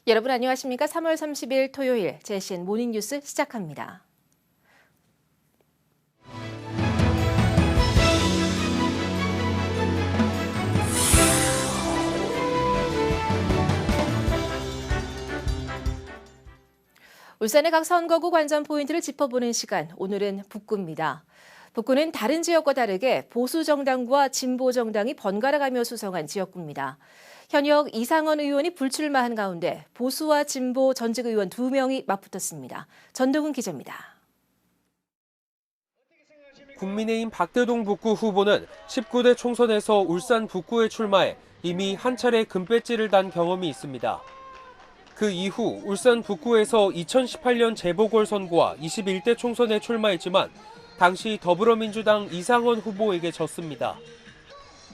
여러분 안녕하십니까? 3월 30일 토요일 JCN 모닝뉴스 시작합니다. 울산의 각 선거구 관전 포인트를 짚어보는 시간, 오늘은 북구입니다. 북구는 다른 지역과 다르게 보수 정당과 진보 정당이 번갈아가며 수성한 지역구입니다. 현역 이상원 의원이 불출마한 가운데 보수와 진보 전직 의원 2명이 맞붙었습니다. 전동훈 기자입니다. 국민의힘 박대동 북구 후보는 19대 총선에서 울산 북구에 출마해 이미 한 차례 금배지를 단 경험이 있습니다. 그 이후 울산 북구에서 2018년 재보궐선거와 21대 총선에 출마했지만 당시 더불어민주당 이상원 후보에게 졌습니다.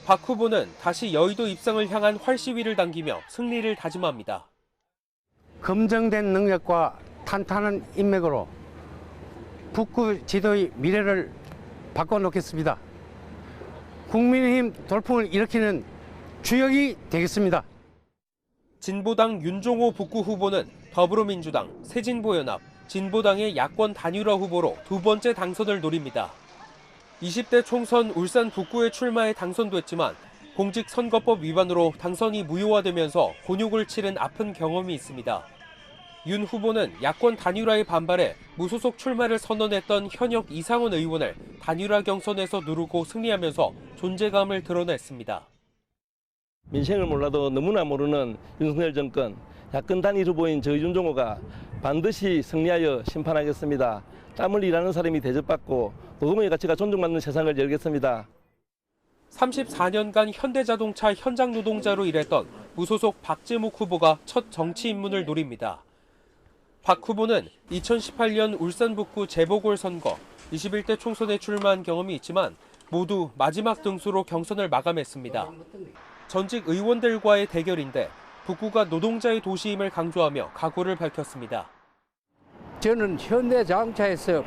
박 후보는 다시 여의도 입성을 향한 활시위를 당기며 승리를 다짐합니다. 검증된 능력과 탄탄한 인맥으로 북구 지도의 미래를 바꿔놓겠습니다. 국민의힘 돌풍을 일으키는 주역이 되겠습니다. 진보당 윤종호 북구 후보는 더불어민주당, 새진보연합, 진보당의 야권 단일화 후보로 두 번째 당선을 노립니다. 20대 총선 울산 북구에 출마해 당선됐지만 공직선거법 위반으로 당선이 무효화되면서 곤욕을 치른 아픈 경험이 있습니다. 윤 후보는 야권 단일화에 반발해 무소속 출마를 선언했던 현역 이상원 의원을 단일화 경선에서 누르고 승리하면서 존재감을 드러냈습니다. 민생을 몰라도 너무나 모르는 윤석열 정권, 야권 단일 후보인 저 윤종호가 반드시 승리하여 심판하겠습니다. 땀을 일하는 사람이 대접받고 노동의 가치가 존중받는 세상을 열겠습니다. 34년간 현대자동차 현장 노동자로 일했던 무소속 박재묵 후보가 첫 정치 입문을 노립니다. 박 후보는 2018년 울산 북구 재보궐선거, 21대 총선에 출마한 경험이 있지만 모두 마지막 등수로 경선을 마감했습니다. 전직 의원들과의 대결인데 북구가 노동자의 도시임을 강조하며 각오를 밝혔습니다. 저는 현대자동차에서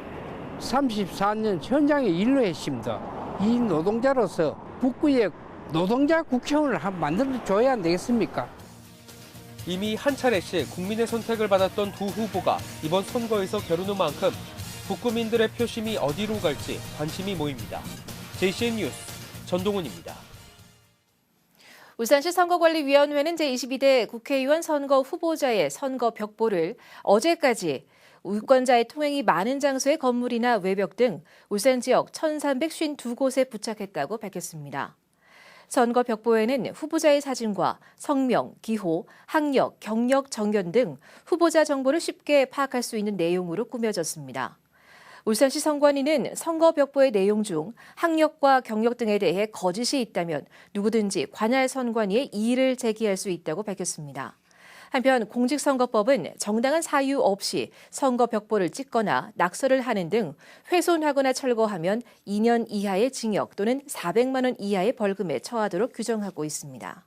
34년 현장에 일로 했습니다. 이 노동자로서 북구에 노동자 국회의원을 만들어줘야 안 되겠습니까? 이미 한 차례씩 국민의 선택을 받았던 두 후보가 이번 선거에서 겨루는 만큼 북구민들의 표심이 어디로 갈지 관심이 모입니다. JCN 뉴스 전동훈입니다. 울산시 선거관리위원회는 제22대 국회의원 선거 후보자의 선거 벽보를 어제까지 유권자의 통행이 많은 장소의 건물이나 외벽 등 울산 지역 1,352곳에 부착했다고 밝혔습니다. 선거 벽보에는 후보자의 사진과 성명, 기호, 학력, 경력, 정견 등 후보자 정보를 쉽게 파악할 수 있는 내용으로 꾸며졌습니다. 울산시 선관위는 선거 벽보의 내용 중 학력과 경력 등에 대해 거짓이 있다면 누구든지 관할 선관위에 이의를 제기할 수 있다고 밝혔습니다. 한편 공직선거법은 정당한 사유 없이 선거 벽보를 찍거나 낙서를 하는 등 훼손하거나 철거하면 2년 이하의 징역 또는 400만 원 이하의 벌금에 처하도록 규정하고 있습니다.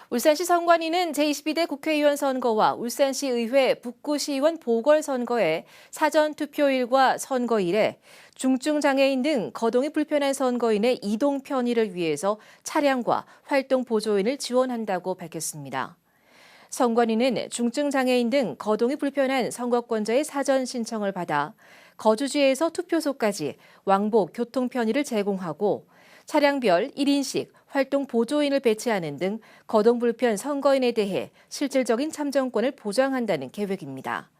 울산시 선관위는 제22대 국회의원 선거와 울산시 의회 북구시의원 보궐선거의 사전투표일과 선거일에 중증장애인 등 거동이 불편한 선거인의 이동 편의를 위해서 차량과 활동보조인을 지원한다고 밝혔습니다. 선관위는 중증장애인 등 거동이 불편한 선거권자의 사전 신청을 받아 거주지에서 투표소까지 왕복 교통 편의를 제공하고 차량별 1인씩 활동 보조인을 배치하는 등 거동 불편 선거인에 대해 실질적인 참정권을 보장한다는 계획입니다.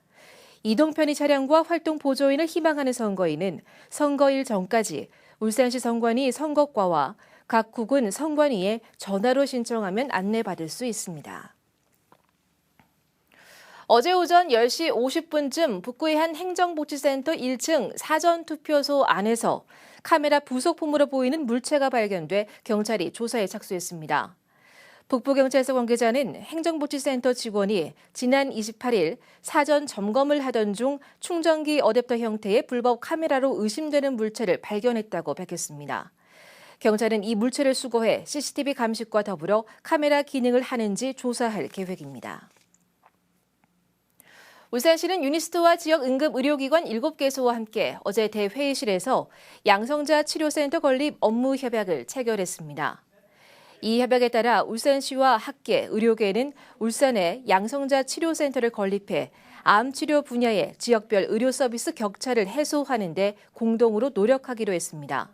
이동 편의 차량과 활동 보조인을 희망하는 선거인은 선거일 전까지 울산시 선관위 선거과와 각 구군 선관위에 전화로 신청하면 안내받을 수 있습니다. 어제 오전 10시 50분쯤 북구의 한 행정복지센터 1층 사전투표소 안에서 카메라 부속품으로 보이는 물체가 발견돼 경찰이 조사에 착수했습니다. 북부경찰서 관계자는 행정복지센터 직원이 지난 28일 사전 점검을 하던 중 충전기 어댑터 형태의 불법 카메라로 의심되는 물체를 발견했다고 밝혔습니다. 경찰은 이 물체를 수거해 CCTV 감식과 더불어 카메라 기능을 하는지 조사할 계획입니다. 울산시는 유니스트와 지역 응급의료기관 7개소와 함께 어제 대회의실에서 양성자 치료센터 건립 업무 협약을 체결했습니다. 이 협약에 따라 울산시와 학계, 의료계는 울산에 양성자 치료센터를 건립해 암 치료 분야의 지역별 의료 서비스 격차를 해소하는 데 공동으로 노력하기로 했습니다.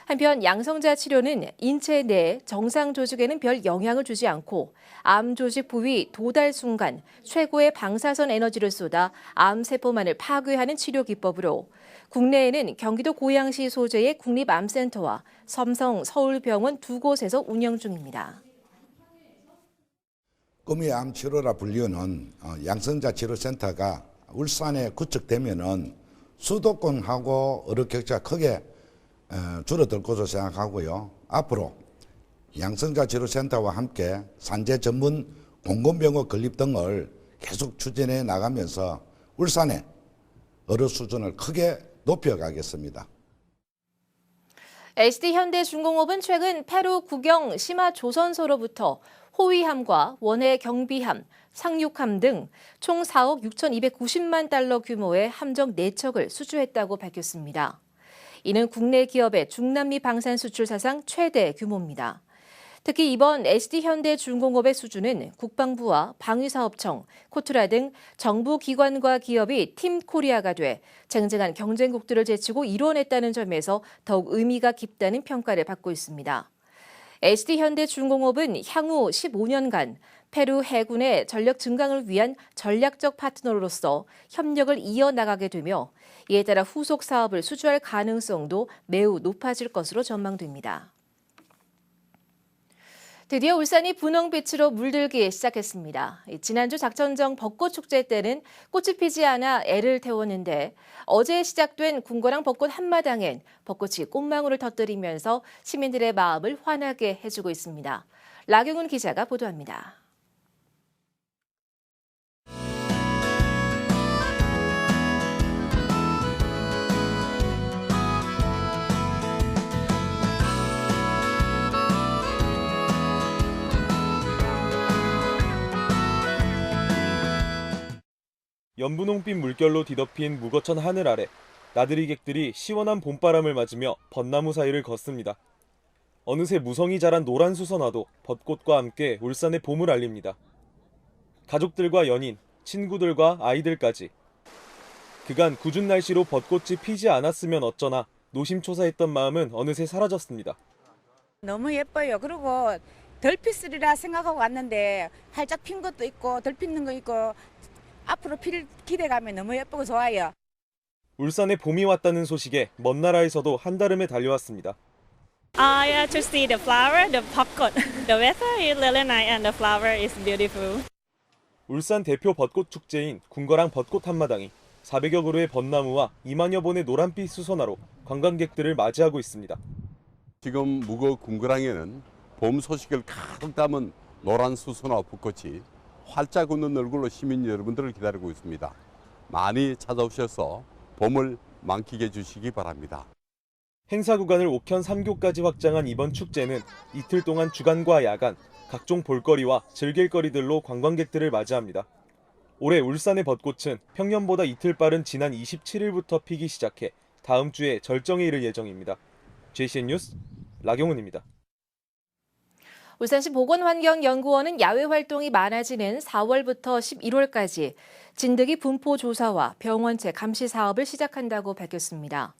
한편 양성자 치료는 인체 내 정상 조직에는 별 영향을 주지 않고 암 조직 부위 도달 순간 최고의 방사선 에너지를 쏟아 암 세포만을 파괴하는 치료 기법으로 국내에는 경기도 고양시 소재의 국립암센터와 삼성 서울병원 두 곳에서 운영 중입니다. 꿈의 암 치료라 불리는 양성자 치료센터가 울산에 구축되면은 수도권하고 의료 격차가 크게 줄어들 것으로 생각하고요. 앞으로 양성자 치료센터와 함께 산재 전문 공공병원 건립 등을 계속 추진해 나가면서 울산의 의료 수준을 크게 높여가겠습니다. SD현대중공업은 최근 페루 국영 시마 조선소로부터 호위함과 원해 경비함, 상륙함 등 총 4억 6,290만 달러 규모의 함정 4척을 수주했다고 밝혔습니다. 이는 국내 기업의 중남미 방산 수출 사상 최대 규모입니다. 특히 이번 SD현대중공업의 수주는 국방부와 방위사업청, 코투라 등 정부 기관과 기업이 팀 코리아가 돼 쟁쟁한 경쟁국들을 제치고 이뤄냈다는 점에서 더욱 의미가 깊다는 평가를 받고 있습니다. SD현대중공업은 향후 15년간 페루 해군의 전력 증강을 위한 전략적 파트너로서 협력을 이어나가게 되며 이에 따라 후속 사업을 수주할 가능성도 매우 높아질 것으로 전망됩니다. 드디어 울산이 분홍빛으로 물들기 시작했습니다. 지난주 작천정 벚꽃축제 때는 꽃이 피지 않아 애를 태웠는데 어제 시작된 궁궐항 벚꽃 한마당엔 벚꽃이 꽃망울을 터뜨리면서 시민들의 마음을 환하게 해주고 있습니다. 라경훈 기자가 보도합니다. 연분홍빛 물결로 뒤덮인 무거천 하늘 아래 나들이객들이 시원한 봄바람을 맞으며 벚나무 사이를 걷습니다. 어느새 무성이 자란 노란 수선화도 벚꽃과 함께 울산의 봄을 알립니다. 가족들과 연인, 친구들과 아이들까지. 그간 궂은 날씨로 벚꽃이 피지 않았으면 어쩌나 노심초사했던 마음은 어느새 사라졌습니다. 너무 예뻐요. 그리고 덜 피으리라 생각하고 왔는데 활짝 핀 것도 있고 덜 피는 거 있고 앞으로 필 기대감이 너무 예쁘고 좋아요. 울산에 봄이 왔다는 소식에 먼 나라에서도 한달음에 달려왔습니다. Yeah, to see the flower, the 벚꽃. The weather is really nice and the flower is beautiful. 울산 대표 벚꽃 축제인 궁궐항 벚꽃 한마당이 400여 그루의 벚나무와 2만여 본의 노란빛 수선화로 관광객들을 맞이하고 있습니다. 지금 무거 궁궐항에는 봄 소식을 가득 담은 노란 수선화 벚꽃이 활짝 웃는 얼굴로 시민 여러분들을 기다리고 있습니다. 많이 찾아오셔서 봄을 만끽해 주시기 바랍니다. 행사 구간을 옥현 3교까지 확장한 이번 축제는 이틀 동안 주간과 야간 각종 볼거리와 즐길거리들로 관광객들을 맞이합니다. 올해 울산의 벚꽃은 평년보다 이틀 빠른 지난 27일부터 피기 시작해 다음 주에 절정에 이를 예정입니다. JCN 뉴스 라경훈입니다. 울산시 보건환경연구원은 야외 활동이 많아지는 4월부터 11월까지 진드기 분포 조사와 병원체 감시 사업을 시작한다고 밝혔습니다.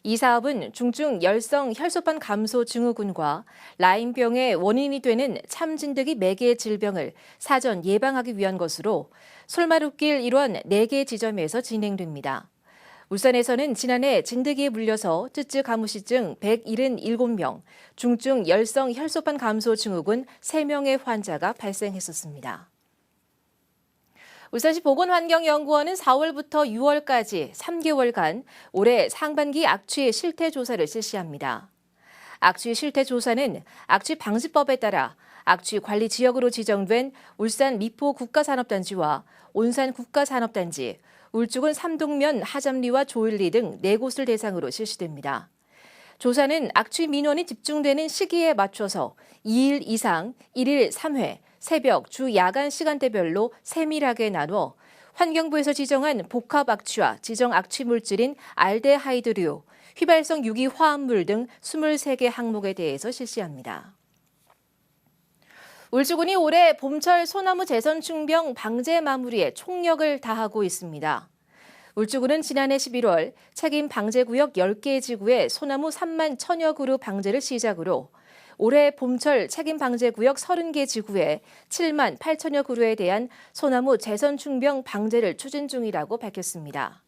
이 사업은 중증 열성 혈소판 감소 증후군과 라임병의 원인이 되는 참진드기 매개 질병을 사전 예방하기 위한 것으로 솔마룻길 일원 4개 지점에서 진행됩니다. 울산에서는 지난해 진드기에 물려서 쯔쯔 가무시증 177명, 중증 열성 혈소판 감소 증후군 3명의 환자가 발생했었습니다. 울산시 보건환경연구원은 4월부터 6월까지 3개월간 올해 상반기 악취 실태 조사를 실시합니다. 악취 실태 조사는 악취 방지법에 따라 악취 관리 지역으로 지정된 울산 미포 국가산업단지와 온산 국가산업단지, 울주군 삼동면 하잠리와 조일리 등 4곳을 대상으로 실시됩니다. 조사는 악취 민원이 집중되는 시기에 맞춰서 2일 이상 1일 3회, 새벽, 주 야간 시간대별로 세밀하게 나누어 환경부에서 지정한 복합 악취와 지정 악취 물질인 알데하이드류, 휘발성 유기 화합물 등 23개 항목에 대해서 실시합니다. 울주군이 올해 봄철 소나무 재선충병 방제 마무리에 총력을 다하고 있습니다. 울주군은 지난해 11월 책임 방제구역 10개 지구의 소나무 3만 1000여 그루 방제를 시작으로 올해 봄철 책임 방제구역 30개 지구의 7만 8천여 그루에 대한 소나무 재선충병 방제를 추진 중이라고 밝혔습니다.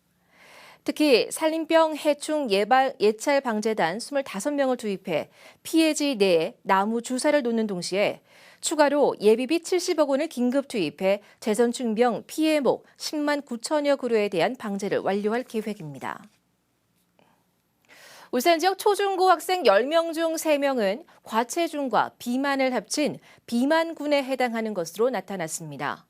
특히 산림병 해충 예찰 방제단 25명을 투입해 피해지 내에 나무 주사를 놓는 동시에 추가로 예비비 70억 원을 긴급 투입해 재선충병 피해목 10만 9천여 그루에 대한 방제를 완료할 계획입니다. 울산 지역 초중고 학생 10명 중 3명은 과체중과 비만을 합친 비만군에 해당하는 것으로 나타났습니다.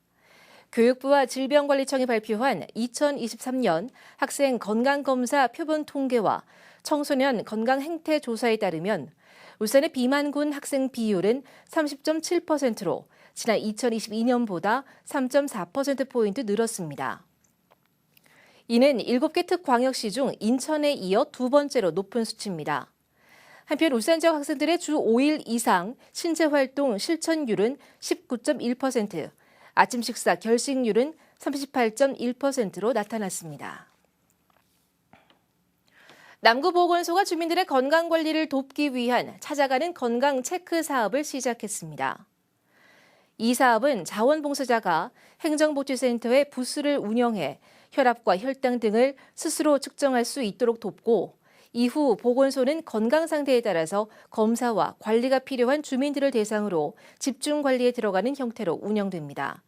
교육부와 질병관리청이 발표한 2023년 학생 건강검사 표본 통계와 청소년 건강행태조사에 따르면 울산의 비만군 학생 비율은 30.7%로 지난 2022년보다 3.4%포인트 늘었습니다. 이는 7개 특광역시 중 인천에 이어 두 번째로 높은 수치입니다. 한편 울산 지역 학생들의 주 5일 이상 신체활동 실천율은 19.1%, 아침 식사 결식률은 38.1%로 나타났습니다. 남구보건소가 주민들의 건강관리를 돕기 위한 찾아가는 건강 체크 사업을 시작했습니다. 이 사업은 자원봉사자가 행정복지센터의 부스를 운영해 혈압과 혈당 등을 스스로 측정할 수 있도록 돕고 이후 보건소는 건강 상태에 따라서 검사와 관리가 필요한 주민들을 대상으로 집중 관리에 들어가는 형태로 운영됩니다.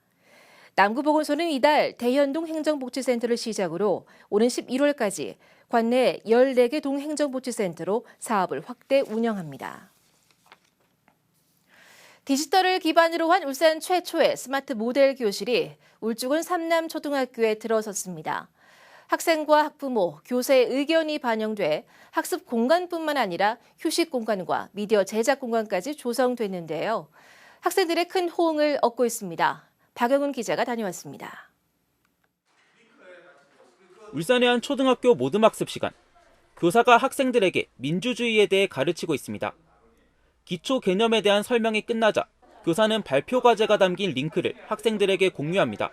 남구보건소는 이달 대현동 행정복지센터를 시작으로 오는 11월까지 관내 14개 동행정복지센터로 사업을 확대 운영합니다. 디지털을 기반으로 한 울산 최초의 스마트 모델 교실이 울주군 삼남초등학교에 들어섰습니다. 학생과 학부모, 교사의 의견이 반영돼 학습 공간뿐만 아니라 휴식 공간과 미디어 제작 공간까지 조성됐는데요. 학생들의 큰 호응을 얻고 있습니다. 박영훈 기자가 다녀왔습니다. 울산의 한 초등학교 모듬학습 시간. 교사가 학생들에게 민주주의에 대해 가르치고 있습니다. 기초 개념에 대한 설명이 끝나자 교사는 발표 과제가 담긴 링크를 학생들에게 공유합니다.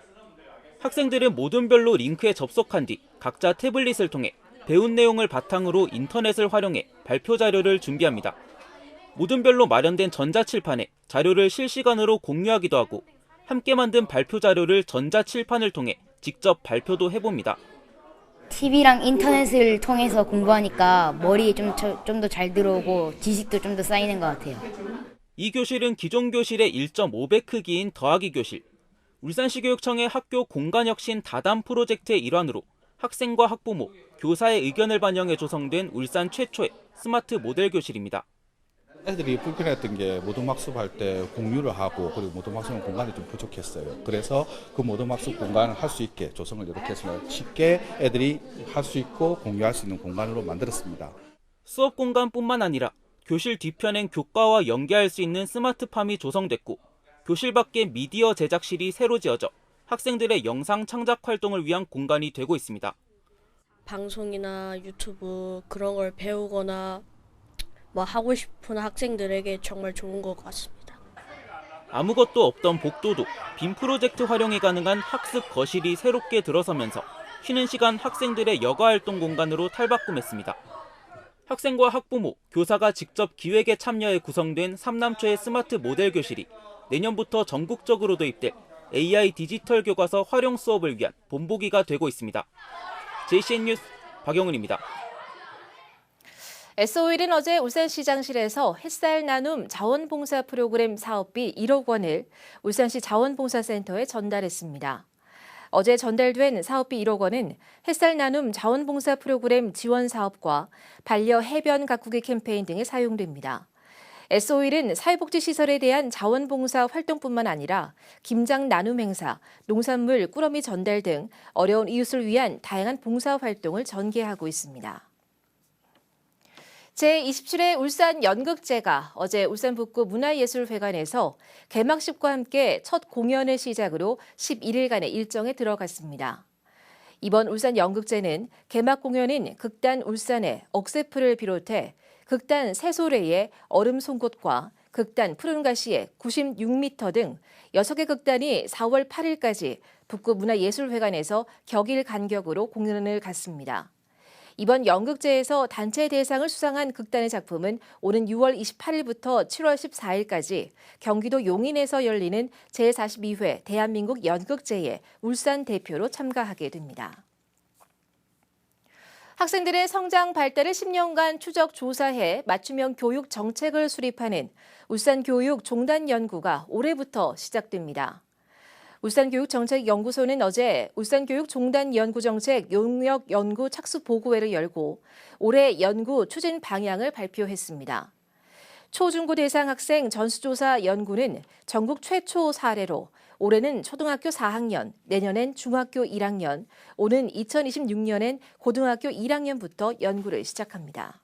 학생들은 모둠별로 링크에 접속한 뒤 각자 태블릿을 통해 배운 내용을 바탕으로 인터넷을 활용해 발표 자료를 준비합니다. 모둠별로 마련된 전자칠판에 자료를 실시간으로 공유하기도 하고 함께 만든 발표 자료를 전자칠판을 통해 직접 발표도 해봅니다. TV랑 인터넷을 통해서 공부하니까 머리에 좀 더 잘 들어오고 지식도 좀 더 쌓이는 것 같아요. 이 교실은 기존 교실의 1.5배 크기인 더하기 교실. 울산시 교육청의 학교 공간혁신 다담 프로젝트의 일환으로 학생과 학부모, 교사의 의견을 반영해 조성된 울산 최초의 스마트 모델 교실입니다. 애들이 불편했던 게 모둠학습할 때 공유를 하고 그리고 모둠학습 공간이 좀 부족했어요. 그래서 그 모둠학습 공간을 할 수 있게 조성을 이렇게 해서 쉽게 애들이 할 수 있고 공유할 수 있는 공간으로 만들었습니다. 수업 공간뿐만 아니라 교실 뒤편엔 교과와 연계할 수 있는 스마트팜이 조성됐고 교실 밖에 미디어 제작실이 새로 지어져 학생들의 영상 창작 활동을 위한 공간이 되고 있습니다. 방송이나 유튜브 그런 걸 배우거나 뭐 하고 싶은 학생들에게 정말 좋은 것 같습니다. 아무것도 없던 복도도 빔 프로젝트 활용이 가능한 학습 거실이 새롭게 들어서면서 쉬는 시간 학생들의 여가활동 공간으로 탈바꿈했습니다. 학생과 학부모, 교사가 직접 기획에 참여해 구성된 삼남초의 스마트 모델 교실이 내년부터 전국적으로 도입될 AI 디지털 교과서 활용 수업을 위한 본보기가 되고 있습니다. JCN 뉴스 박영훈입니다. SO일은 어제 울산시장실에서 햇살 나눔 자원봉사 프로그램 사업비 1억 원을 울산시 자원봉사센터에 전달했습니다. 어제 전달된 사업비 1억 원은 햇살 나눔 자원봉사 프로그램 지원 사업과 반려 해변 가꾸기 캠페인 등에 사용됩니다. SO일은 사회복지시설에 대한 자원봉사 활동뿐만 아니라 김장 나눔 행사, 농산물 꾸러미 전달 등 어려운 이웃을 위한 다양한 봉사 활동을 전개하고 있습니다. 제27회 울산 연극제가 어제 울산 북구 문화예술회관에서 개막식과 함께 첫 공연을 시작으로 11일간의 일정에 들어갔습니다. 이번 울산 연극제는 개막 공연인 극단 울산의 억새풀을 비롯해 극단 새소래의 얼음 송곳과 극단 푸른가시에 96m 등 6개 극단이 4월 8일까지 북구문화예술회관에서 격일 간격으로 공연을 갖습니다. 이번 연극제에서 단체 대상을 수상한 극단의 작품은 오는 6월 28일부터 7월 14일까지 경기도 용인에서 열리는 제42회 대한민국 연극제에 울산 대표로 참가하게 됩니다. 학생들의 성장 발달을 10년간 추적 조사해 맞춤형 교육 정책을 수립하는 울산교육종단연구가 올해부터 시작됩니다. 울산교육정책연구소는 어제 울산교육종단연구정책 용역연구 착수보고회를 열고 올해 연구 추진 방향을 발표했습니다. 초중고 대상 학생 전수조사 연구는 전국 최초 사례로 올해는 초등학교 4학년, 내년엔 중학교 1학년, 오는 2026년엔 고등학교 1학년부터 연구를 시작합니다.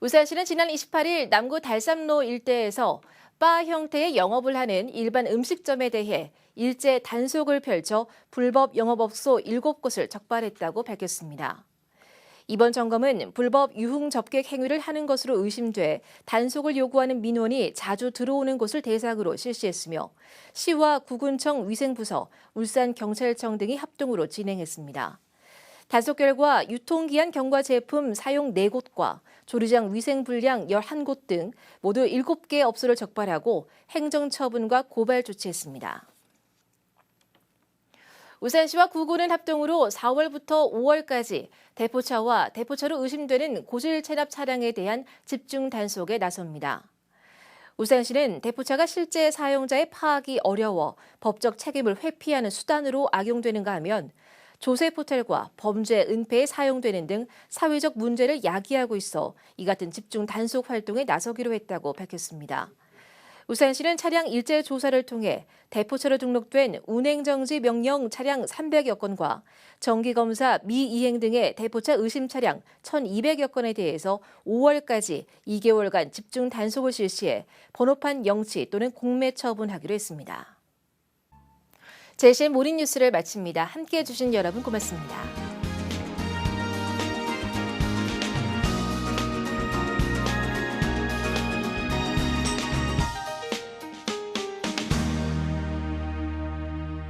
울산시는 지난 28일 남구 달삼로 일대에서 바 형태의 영업을 하는 일반 음식점에 대해 일제 단속을 펼쳐 불법 영업업소 7곳을 적발했다고 밝혔습니다. 이번 점검은 불법 유흥 접객 행위를 하는 것으로 의심돼 단속을 요구하는 민원이 자주 들어오는 곳을 대상으로 실시했으며 시와 구군청 위생부서, 울산경찰청 등이 합동으로 진행했습니다. 단속 결과 유통기한 경과 제품 사용 4곳과 조리장 위생 불량 11곳 등 모두 7개 업소를 적발하고 행정처분과 고발 조치했습니다. 울산시와 구군은 합동으로 4월부터 5월까지 대포차와 대포차로 의심되는 고질 체납 차량에 대한 집중 단속에 나섭니다. 울산시는 대포차가 실제 사용자의 파악이 어려워 법적 책임을 회피하는 수단으로 악용되는가 하면 조세 포탈과 범죄 은폐에 사용되는 등 사회적 문제를 야기하고 있어 이 같은 집중 단속 활동에 나서기로 했다고 밝혔습니다. 울산시는 차량 일제 조사를 통해 대포차로 등록된 운행정지 명령 차량 300여 건과 정기검사 미이행 등의 대포차 의심 차량 1,200여 건에 대해서 5월까지 2개월간 집중 단속을 실시해 번호판 영치 또는 공매 처분하기로 했습니다. 제시의 모닝뉴스를 마칩니다. 함께해 주신 여러분 고맙습니다.